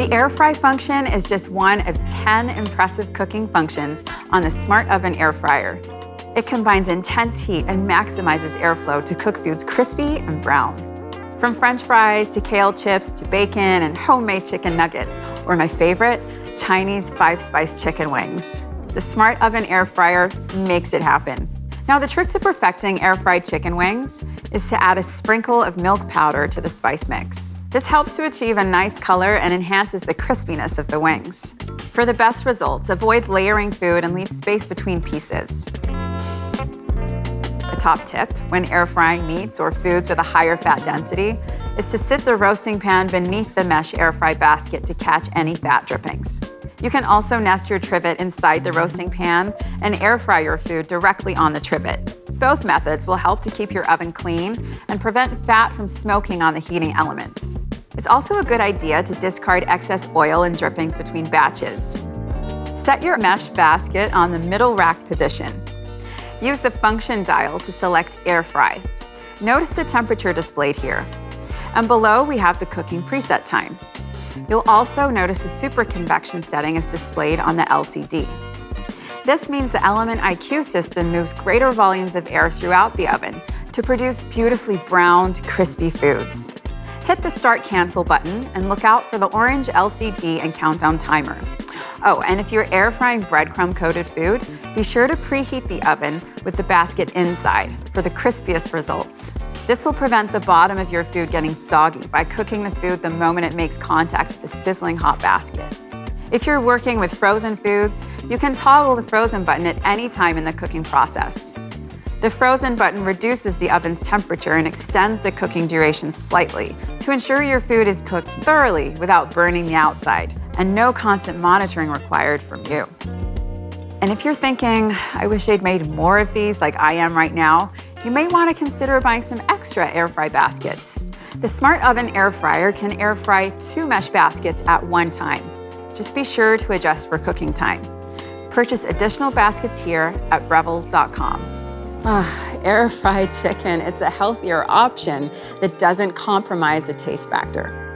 The air fry function is just one of 10 impressive cooking functions on the Smart Oven air fryer. It combines intense heat and maximizes airflow to cook foods crispy and brown. From French fries to kale chips to bacon and homemade chicken nuggets, or my favorite, Chinese 5-spice chicken wings. The Smart Oven air fryer makes it happen. Now, the trick to perfecting air fried chicken wings is to add a sprinkle of milk powder to the spice mix. This helps to achieve a nice color and enhances the crispiness of the wings. For the best results, avoid layering food and leave space between pieces. A top tip when air frying meats or foods with a higher fat density is to sit the roasting pan beneath the mesh air fry basket to catch any fat drippings. You can also nest your trivet inside the roasting pan and air fry your food directly on the trivet. Both methods will help to keep your oven clean and prevent fat from smoking on the heating elements. It's also a good idea to discard excess oil and drippings between batches. Set your mesh basket on the middle rack position. Use the function dial to select air fry. Notice the temperature displayed here. And below we have the cooking preset time. You'll also notice the super convection setting is displayed on the LCD. This means the Element IQ system moves greater volumes of air throughout the oven to produce beautifully browned, crispy foods. Hit the Start Cancel button and look out for the orange LCD and countdown timer. Oh, and if you're air frying breadcrumb-coated food, be sure to preheat the oven with the basket inside for the crispiest results. This will prevent the bottom of your food getting soggy by cooking the food the moment it makes contact with the sizzling hot basket. If you're working with frozen foods, you can toggle the frozen button at any time in the cooking process. The frozen button reduces the oven's temperature and extends the cooking duration slightly to ensure your food is cooked thoroughly without burning the outside, and no constant monitoring required from you. And if you're thinking, I wish I'd made more of these like I am right now, you may want to consider buying some extra air fry baskets. The Smart Oven air fryer can air fry 2 mesh baskets at one time. Just be sure to adjust for cooking time. Purchase additional baskets here at Breville.com. Air fried chicken, it's a healthier option that doesn't compromise the taste factor.